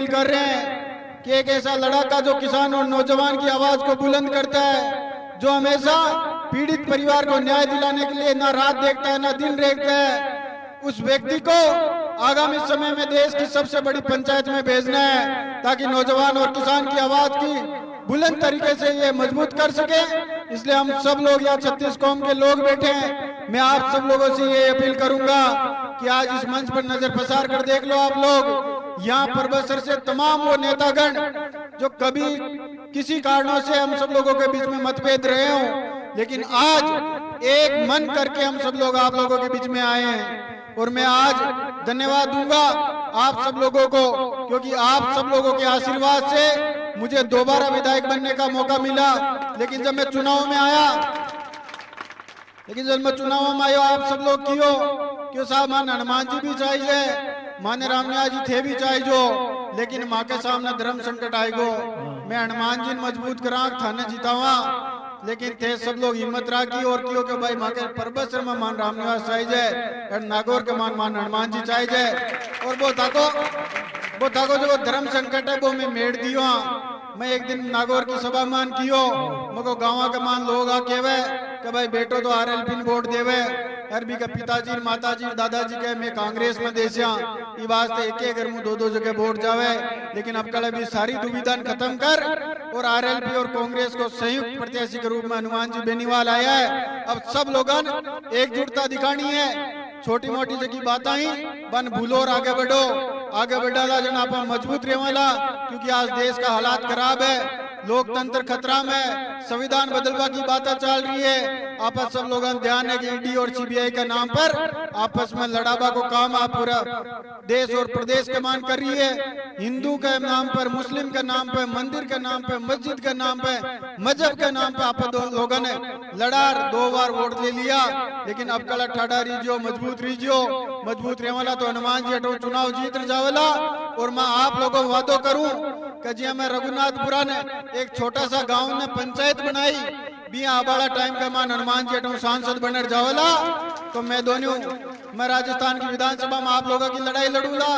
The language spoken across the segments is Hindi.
कर रहे हैं कि एक ऐसा लड़ाका जो किसान और नौजवान की आवाज को बुलंद करता है, जो हमेशा पीड़ित परिवार को न्याय दिलाने के लिए ना रात देखता है ना दिन देखता है, उस व्यक्ति को आगामी समय में देश की सबसे बड़ी पंचायत में भेजना है, ताकि नौजवान और किसान की आवाज की बुलंद तरीके से ये मजबूत कर सके। इसलिए हम सब लोग यहाँ 36 कौम के लोग बैठे हैं। मैं आप सब लोगों से ये अपील करूंगा कि आज इस मंच पर नजर पसार कर देख लो आप लोग, यहाँ परबसर से तमाम वो नेतागण जो कभी किसी कारणों से हम सब लोगों के बीच में मतभेद रहे हों, लेकिन आज एक मन करके हम सब लोग आप लोगों के बीच में आए हैं। और मैं आज धन्यवाद दूंगा आप सब लोगों को, क्योंकि आप सब लोगों के आशीर्वाद से मुझे दोबारा विधायक बनने का मौका मिला। लेकिन जब मैं चुनाव में आया आप सब लोग क्यों साहब मान हनुमान जी भी चाहिए, माने रामनिया जी थे भी चाहिए, लेकिन माँ के सामने धर्म संकट आएगो, मैं हनुमान जी मजबूत करा थाने जितावा, लेकिन थे सब लोग हिम्मत राखी और क्यों के भाई माँ के परबसर में मान रामनिवास चाहिए, नागौर के मान हनुमान जी चाहिए। और वो थाको जो धर्म संकट है वो मैं मेड़ दियो। मैं एक दिन नागौर की सभा मान कियो, मको गाँव के मान लोग आ केवे कि भाई बेटो तो RLP वोट देवे, अरबी का पिताजी माताजी दादाजी के मैं कांग्रेस में देसिया, ये वास्ते एक घर में दो जगह वोट जावे। लेकिन अब कल भी सारी दुविधा खत्म कर और RLP और कांग्रेस को संयुक्त प्रत्याशी के रूप में हनुमान जी बेनीवाल आया है। अब सब लोगन एकजुटता दिखानी है, छोटी मोटी जगह बात ही बन भूलो और आगे बढ़ो, आगे बढ़ाला जन आप मजबूत रहेवाला, क्योंकि आज देश का हालात खराब है, लोकतंत्र खतरा में, संविधान बदलवा की बातें चल रही है। आपस सब लोग ध्यान है कि ED और CBI के नाम पर आपस में लड़ाबा को काम आप पूरा देश और प्रदेश के मान कर रही है। हिंदू के नाम पर, मुस्लिम के नाम पर, मंदिर के नाम पर, मस्जिद के नाम पर, मजहब के नाम पर आप लोगों ने लड़ा, 2 बार वोट ले लिया। लेकिन अब कल ठाडा रीजियो मजबूत रहेवाला तो हनुमान जी हटो चुनाव जीत जावेला। और मैं आप लोगों को वादो करूं कि जी मैं रघुनाथपुरा ने एक छोटा सा गांव ने पंचायत बनाई, भी आबाड़ा टाइम का मान हनुमान जी हटो सांसद बनर जावेला, तो मैं राजस्थान की विधानसभा में आप लोगों की लड़ाई लड़ूंगा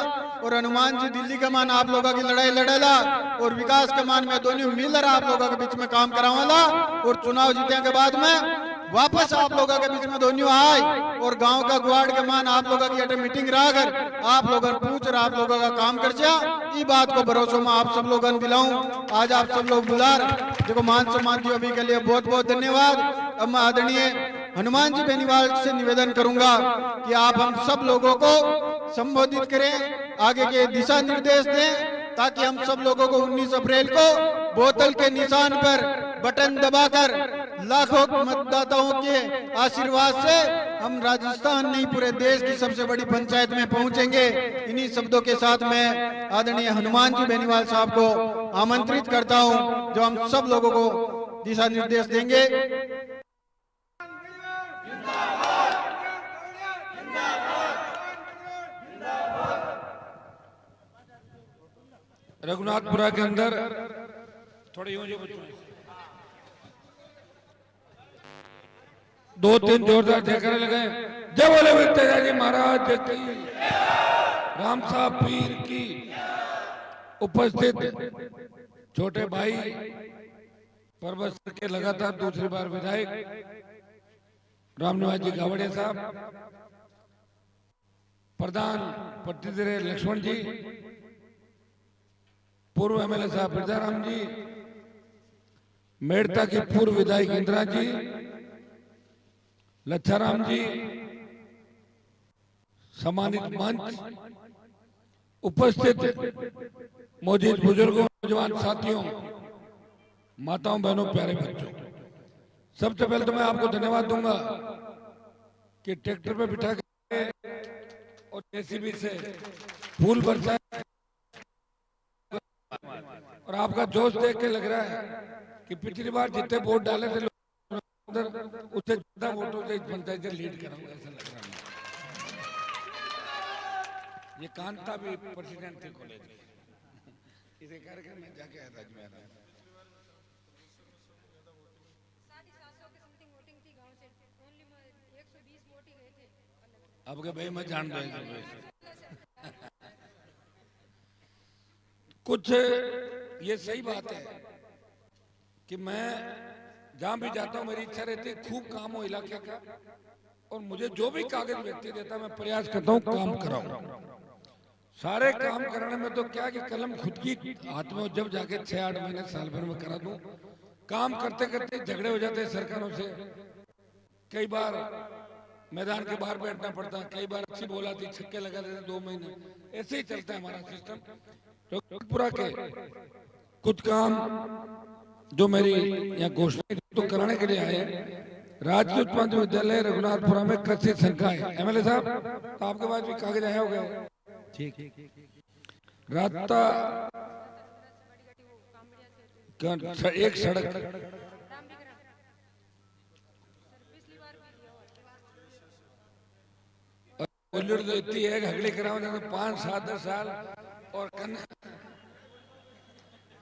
और हनुमान जी दिल्ली के मान आप लोगों की लड़ाई लड़ेला, और विकास के मान में दोनों मिलकर आप लोगों के बीच में काम करावाला। और चुनाव जीतने के बाद में वापस आप लोगों के बीच में दोनों आए और गांव का गुआड़ के मान आप लोगों की मीटिंग रहा कर आप लोगों पूछ और आप लोगों का काम कर जा, ये बात को भरोसा में आप सब लोगों दिलाऊं। आज आप सब लोग बुलार देखो मान सम्मान दियो, अभी के लिए बहुत बहुत धन्यवाद। अब मैं आदरणीय हनुमान जी बेनीवाल से निवेदन करूंगा कि आप हम सब लोगों को संबोधित करें, आगे के दिशा निर्देश दें, ताकि हम सब लोगों को 19 अप्रैल को बोतल के निशान पर बटन दबाकर लाखों मतदाताओं के आशीर्वाद से हम राजस्थान नहीं पूरे देश की सबसे बड़ी पंचायत में पहुंचेंगे। इन्हीं शब्दों के साथ मैं आदरणीय हनुमान जी बेनीवाल साहब को आमंत्रित करता हूं, जो हम सब लोगों को दिशा निर्देश देंगे। रघुनाथपुरा के अंदर थोड़ी यूं जो 2-3 जोरदार जयकारे लगे। जय बोले वित्तेदारी महाराज की, राम साहब पीर की। उपस्थित छोटे भाई परबसर के लगातार दूसरी बार विधायक रामनिवास जी गावड़िया साहब, प्रधान पट्टीदरे लक्ष्मण जी, पूर्व MLA साहब बिरजाराम जी, मेड़ता की पूर्व विधायक इंदिरा जी, लच्छाराम जी, सम्मानित मंच, उपस्थित मौजूद बुजुर्गों, नौजवान साथियों, माताओं बहनों प्यारे बच्चों, सबसे पहले तो मैं आपको धन्यवाद दूंगा कि ट्रैक्टर पे बिठा के और JCB से फूल बरसाए और आपका जोश देख के लग रहा है कि पिछली बार जितने वोट डाले थे उससे ज्यादा वोटों से इस पंचायत से लीड कराऊंगा, ऐसा लग रहा है। ये कांता भी प्रेसिडेंट थे कॉलेज के, इसे कार्यक्रम में जाके आया था अजमेर। अब के भाई मैं जान रहा हूँ कुछ ये सही बात है कि मैं जहां भी जाता हूं मेरी इच्छा रहती है खूब काम हो इलाके का, और मुझे जो भी कागज व्यक्ति देता है मैं प्रयास करता हूं काम कराऊं। सारे काम करने में तो क्या कि कलम खुद की हाथ में हो, जब जाके 6-8 महीने साल भर में करा दूं। काम करते करते झगड़े हो जाते हैं सरकारों से, कई बार मैदान के बाहर बैठना पड़ता है, कई बार अच्छी बोला थी छक्के लगा देते 2 महीने, ऐसे ही चलता है हमारा सिस्टम। तो पूरा के कुछ काम जो मेरी यहाँ घोषणा तो कराने के लिए आए हैं। राजकीय उच्च माध्यमिक विद्यालय रघुनाथपुरा में कृषि संख्या है। एमएलए साहब तो आपके पास भी कागज आया होगा। ठीक, रास्ता एक सड़क उल्लड़ तो इतनी है हगली कराओ तो 5-7 साल और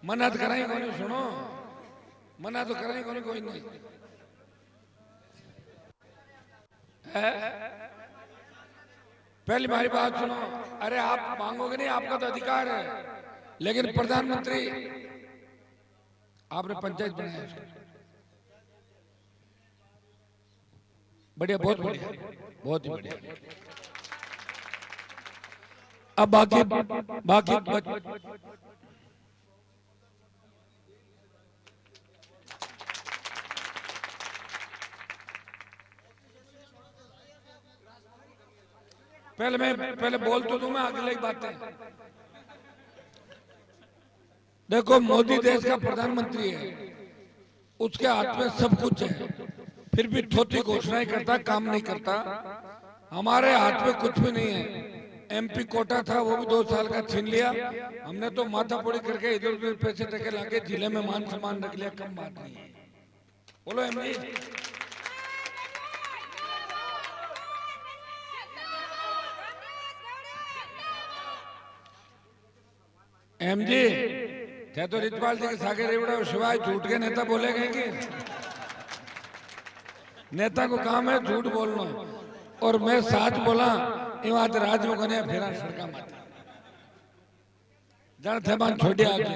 मना तो कराई कोई, सुनो मना तो कराई कोई नहीं है। पहली हमारी बात सुनो, अरे आप मांगोगे नहीं, आपका तो अधिकार है, लेकिन प्रधानमंत्री आपने पंचायत बनाया, बढ़िया, बहुत बढ़िया, बहुत ही बढ़िया। अब बाकी पहले बोल तो दूं मैं, अगले की बातें। देखो मोदी देश का प्रधानमंत्री है, उसके हाथ में सब कुछ है, फिर भी थोथी घोषणाएं करता, काम नहीं करता। हमारे हाथ में कुछ भी नहीं है। एमपी कोटा था वो भी 2 साल का छीन लिया हमने, तो माथापोड़ी करके इधर उधर पैसे टके लाके जिले में मान सम्मान रख लिया, कम बात नहीं है। बोलो एमजी, एमजी थे तो रितपाल जी के सागे रेवड़ा शिवाय झूठ के नेता बोले गए कि नेता को काम है झूठ बोलना, और मैं सच बोला बात राज में कोने फेरा सड़का माता जन थे मान छोड़ी आके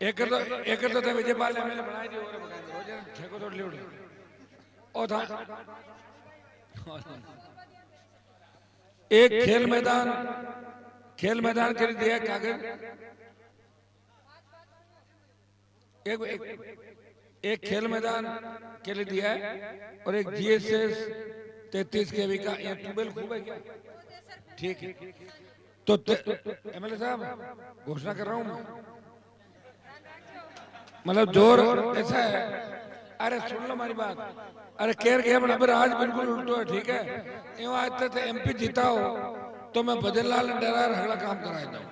एक तो विजयपाल एमएलए बनाई दी और रोज ठेको तोड़ लियो ओ था। एक खेल मैदान के लिए दिया कागज, एक खेल मैदान के लिए दिया है, और एक जीएसएस 33 केवी का ये ट्यूबवेल खूब है क्या? ठीक है, तो एमएलए साहब घोषणा कर रहा हूं मैं, मतलब जोर ऐसा है। अरे सुन लो हमारी बात, अरे केयर के बराबर आज बिल्कुल उल्टो है, ठीक है। आज तक एमपी जीता हो तो मैं भजन लाल डरा रगड़ा काम कराया दूं,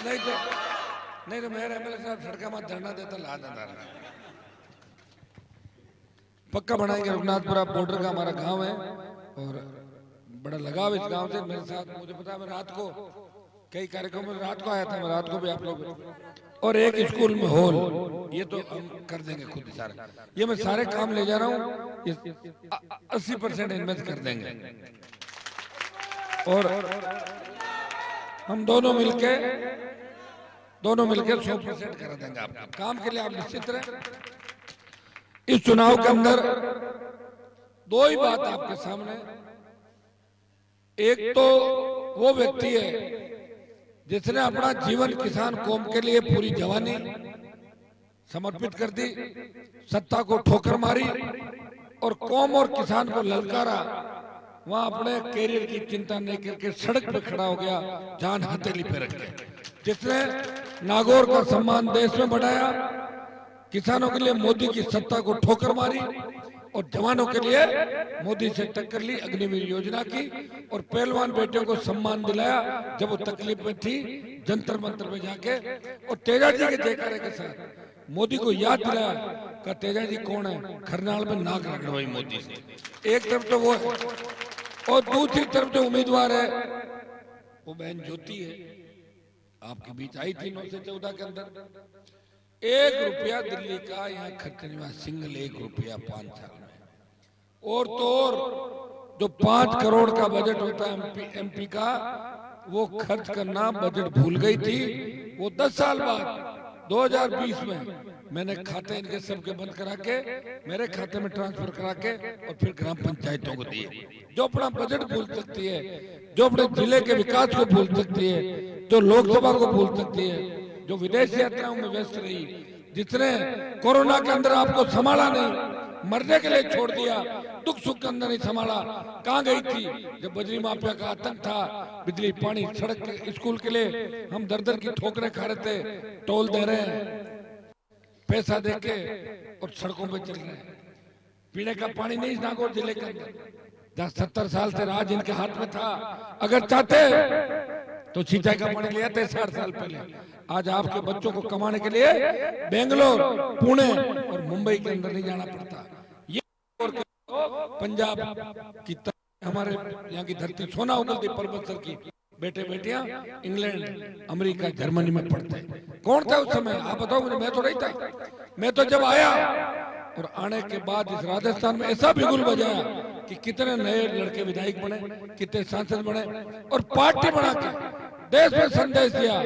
नहीं तो मेरे एमएलए साहब सड़का मत धरना देता ला देता पक्का बनाएंगे। रघुनाथपुरा बॉर्डर का हमारा गांव है और बड़ा लगाव इस गांव से। मेरे साथ मुझे पता है, मैं रात को कई कार्यक्रम में रात को आया था, मैं रात को भी आप लोग, और एक स्कूल में हॉल, ये तो हम कर देंगे खुद ही सारे। ये मैं सारे काम ले जा रहा हूँ, 80% इन्वेस्ट कर देंगे, और हम दोनों मिलके 100% करा देंगे आपको। काम के लिए आप निश्चित रहे। इस चुनाव के अंदर 2 ही बात आपके सामने, एक तो वो व्यक्ति है जिसने अपना जीवन किसान कौम के लिए पूरी जवानी समर्पित कर दी, सत्ता को ठोकर मारी और कौम और किसान को ललकारा। वहां अपने कैरियर की चिंता नहीं करके सड़क पे खड़ा हो गया, जान हथेली पे रख के, जिसने नागौर का सम्मान देश में बढ़ाया, किसानों के लिए मोदी की सत्ता को ठोकर मारी, और जवानों के लिए मोदी से टक्कर ली, अग्निवीर योजना की, और पहलवान बेटियों को सम्मान दिलाया जब वो तकलीफ में थी, जंतर मंतर में जाके, और तेजा जी के जयकारे के साथ मोदी को याद दिलाया कि तेजा जी कौन है, खरनाल में नाक रगड़वाई मोदी से। एक तरफ तो वो है, और दूसरी तरफ जो उम्मीदवार है वो बहन ज्योति है, आपके बीच आई थी 9 से 14 के अंदर। 1 रुपया दिल्ली का यहाँ खर्च नहीं हुआ, सिंगल 1 रुपया 5 साल में। और तो और जो 5 करोड़ का बजट होता है एमपी का, वो खर्च करना बजट भूल गई थी। वो 10 साल बाद 2020 में मैंने खाते इनके सबके बंद करा के मेरे खाते में ट्रांसफर करा के और फिर ग्राम पंचायतों को दिए। जो अपना बजट भूल सकती है, जो अपने जिले के विकास को भूल सकती है, जो लोकसभा को भूल सकती है, जो विदेश यात्राओं में व्यस्त रही, जिसने कोरोना के अंदर आपको संभाला नहीं, मरने के लिए छोड़ दिया, दुख सुख के अंदर नहीं संभाला, कहाँ गई थी जब बजरी माफिया का आतंक था, बिजली पानी सड़क स्कूल के लिए हम दर दर की ठोकरें खा रहे थे, टोल दे रहे हैं पैसा देके और सड़कों पे चल रहे हैं। पीने का पानी नहीं नागौर जिले के अंदर, जहाँ 70 साल से राज इनके हाथ में था। अगर चाहते तो सिंचाई का पानी ले आते 60 साल पहले। आज आपके बच्चों को कमाने के लिए बेंगलोर, पुणे और मुंबई के अंदर नहीं जाना पड़ता। ये पंजाब की हमारे यहाँ की धरती सोना उगलती पर्वत सर की बेटे बेटियां इंग्लैंड, अमेरिका, जर्मनी में पढ़ते हैं। कौन था उस समय आप बताओ मुझे? मैं तो नहीं था। मैं तो जब आया और आने के बाद इस राजस्थान में ऐसा बिगुल बजाया कि कितने नए लड़के विधायक बने, कितने सांसद बने और पार्टी बना के देश में संदेश दिया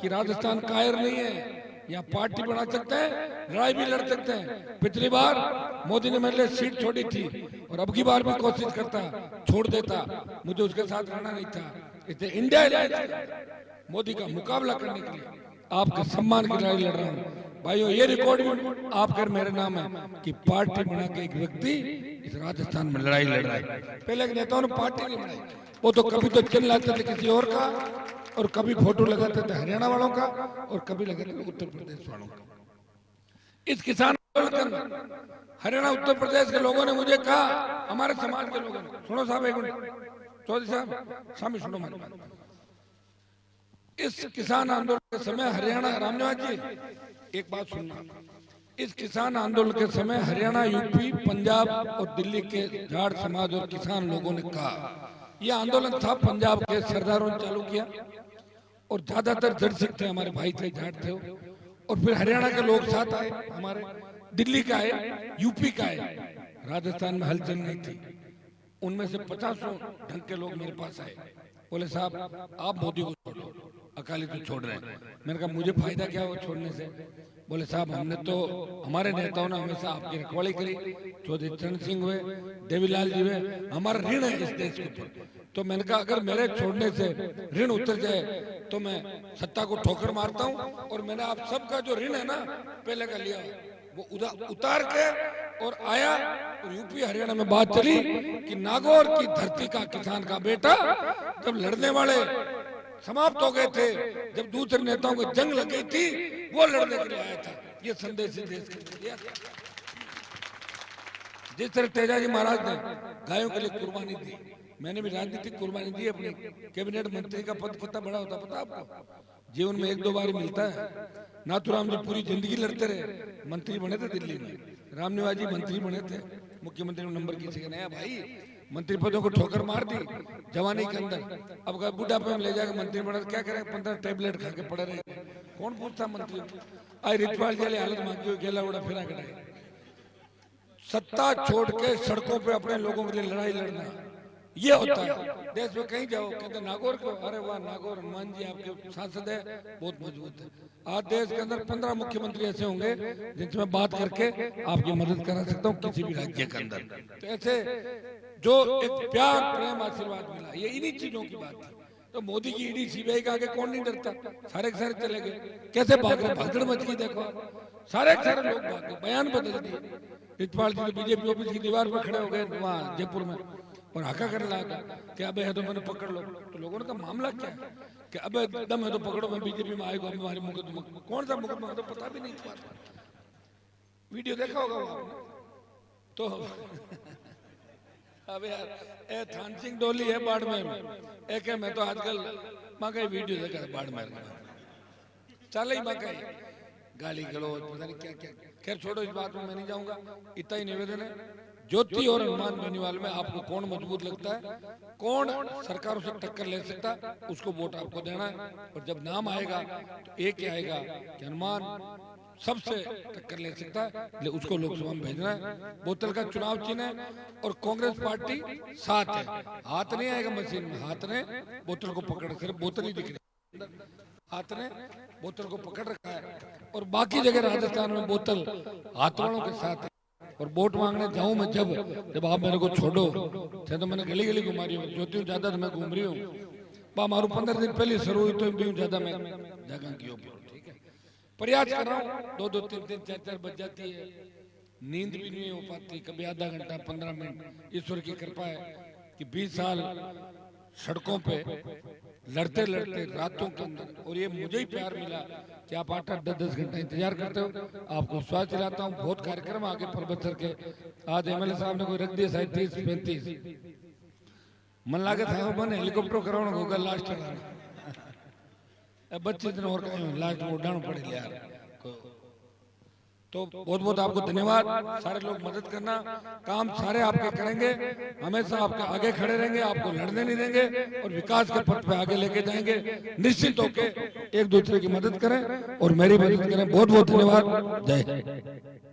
कि राजस्थान कायर नहीं है, यहाँ पार्टी बना सकते हैं, लड़ाई भी लड़ सकते हैं। पिछली बार मोदी ने मेरे लिए सीट छोड़ी थी और अब की बार भी कोशिश करता, छोड़ देता, मुझे उसके साथ रहना नहीं था। इसलिए इंडिया अलायंस मोदी का मुकाबला करने के लिए आपके सम्मान की लड़ाई लड़ रहा हूँ। भाइयों, ये रिकॉर्ड भी आपके मेरे नाम है कि पार्टी बना के एक व्यक्ति इस राजस्थान में लड़ाई लड़ रहा है। पहले के नेताओं ने पार्टी नहीं बनाई, वो तो कभी तो चिन्ह लाते थे किसी और का, और कभी फोटो लगाते थे हरियाणा वालों का, और कभी लगाते थे उत्तर प्रदेश वालों का। इस किसान आंदोलन हरियाणा उत्तर प्रदेश के लोगों ने मुझे कहा, हमारे समाज के लोगों ने, सुनो साहब एक मिनट, चौधरी साहब स्वामी सुनो मेरी बात। इस किसान आंदोलन के समय हरियाणा, रामनिवास जी एक बात सुनना, इस किसान आंदोलन के समय हरियाणा, यूपी, पंजाब और दिल्ली के जाट समाज और किसान लोगों ने कहा, यह आंदोलन था पंजाब के सरदारों ने चालू किया और ज्यादातर जड़ सिख थे, हमारे भाई थे, जाट थे। और फिर हरियाणा के लोग साथ आए, हमारे दिल्ली का आए, यूपी का आए, राजस्थान में हलचल नहीं थी। उनमें से 50 ढंग के लोग मेरे पास आए, बोले साहब आप मोदी को छोड़ो, अकाली तो छोड़ रहे हैं। मैंने कहा मुझे फायदा क्या हो छोड़ने से? बोले साहब हमने तो, हमारे नेताओं ने हमेशा आपकी रखवाली करी, चौधरी चरण सिंह हुए, देवीलाल जी हुए, हमारा ऋण है इस देश के ऊपर। तो मैंने कहा अगर मेरे छोड़ने से ऋण उतर जाए तो मैं सत्ता को ठोकर मारता हूँ, और मैंने आप सबका जो ऋण है ना पहले का लिया वो उतार के और आया। और यूपी हरियाणा में बात चली कि नागौर की धरती का किसान का बेटा जब लड़ने वाले समाप्त हो गए थे, जब दूसरे नेताओं को जंग लग गई थी, वो लड़ने के लिए आया था। ये संदेश देश के दिया। जिस तरह तेजाजी महाराज ने गायों के लिए कुर्बानी दी, मैंने भी राजनीतिक कुर्बानी दी अपनी। कैबिनेट मंत्री का पद कितना बड़ा होता पता आपको? जीवन में 1-2 बार मिलता है। नाथुराम जी पूरी जिंदगी लड़ते रहे, मंत्री बने थे दिल्ली में। रामनिवास जी मंत्री बने थे, मुख्यमंत्री में नंबर किसी का नहीं। भाई मंत्री पदों को ठोकर मार दी जवानी के अंदर, अब बुढ़ापे में ले जाकर मंत्री बना, क्या करें? 15 टैबलेट खा के पड़े रहे, कौन पूछता मंत्री? आई रिचवाल जी हालत मांगी हुई, गेला उड़ा फिरा कटाई। सत्ता छोड़ के सड़कों पे अपने लोगों के लिए लड़ाई लड़ना, ये होता है। देश में कहीं जाओ कहते नागौर को, अरे वाह नागौर हनुमान जी आपके सांसद है, बहुत मजबूत है। आज देश के अंदर 15 मुख्यमंत्री ऐसे होंगे जिनसे मैं बात करके आपकी मदद करा सकता हूँ किसी भी राज्य के अंदर। तो ऐसे जो एक प्यार, प्रेम, आशीर्वाद मिला, ये इन्हीं चीजों की बात थी। तो मोदी की ईडी सीबीआई का आगे कौन नहीं डरता? सारे के सारे चले गए, कैसे भाग रहे, भगदड़ मच गई। देखो सारे के सारे लोग भाग गए, बयान बदल दिए। रिचपाल जी बीजेपी ऑफिस की दीवार पर खड़े हो गए वहाँ जयपुर में और हाका करने लगा कि अब है तो मैंने पकड़ लो। तो लोगों ने कहा मामला क्या है? कि अब दम है तो पकड़ो, मैं बीजेपी में आएगा, हमारी मुकदमा। कौन सा मुकदमा? तो पता भी नहीं था। वीडियो देखा होगा आपने। तो अब यार ए थान सिंह डोली है बाड़मेर में, एक है मैं तो आजकल मकई वीडियो देखा बाड़मेर में, चल ही मकई गाली गलौज पता नहीं क्या क्या। खैर छोड़ो, इस बात में मैं नहीं जाऊंगा। इतना ही निवेदन है, ज्योति और हनुमान बेनीवाल में आपको कौन मजबूत लगता है, कौन सरकारों से टक्कर ले सकता है, उसको वोट आपको देना है। और जब नाम आएगा तो एक ही आएगा कि हनुमान सबसे टक्कर ले सकता है, इसलिए उसको लोकसभा में भेजना है। बोतल का चुनाव चिन्ह है और कांग्रेस पार्टी साथ है। हाथ नहीं आएगा मशीन में, हाथ ने बोतल को पकड़, सिर्फ बोतल ही दिख रही है, हाथ ने बोतल को पकड़ रखा है। और बाकी जगह राजस्थान में बोतल हाथ वालों के साथ है। और वोट मांगने जाऊं मैं जब आप मेरे को छोड़ो थे तो मैंने गली गली घुमा रही हूँ, जो हूँ ज्यादा तो मैं घूम रही हूँ। मारू 15 दिन पहले शुरू हुई तो भी ज्यादा मैं जगह की, ठीक है। प्रयास कर रहा हूँ, 2-2, 3-3, 4-4 बज जाती है, नींद भी नहीं हो पाती, कभी आधा घंटा 15 मिनट। ईश्वर की कृपा है कि 20 साल सड़कों पे लड़ते लड़ते रातों के अंदर, और ये मुझे ही प्यार मिला कि आप 8-10 घंटा इंतजार करते हो। आपको विश्वास दिलाता हूँ, बहुत कार्यक्रम आगे पर्वत सर के। आज एमएलए साहब ने कोई रख दिया 37-35, मन लागे था मन हेलीकॉप्टर कराना होगा लास्ट चलाना 25 दिन और लास्ट में उड़ाना पड़ेगा यार। तो बहुत बहुत आपको धन्यवाद। सारे लोग मदद करना, काम सारे आपके करेंगे, हमेशा आपके आगे खड़े रहेंगे, आपको लड़ने नहीं देंगे और विकास के पथ पे आगे लेके जाएंगे। निश्चित होके एक दूसरे की मदद करें और मेरी मदद करें। बहुत बहुत धन्यवाद। जय हिंद।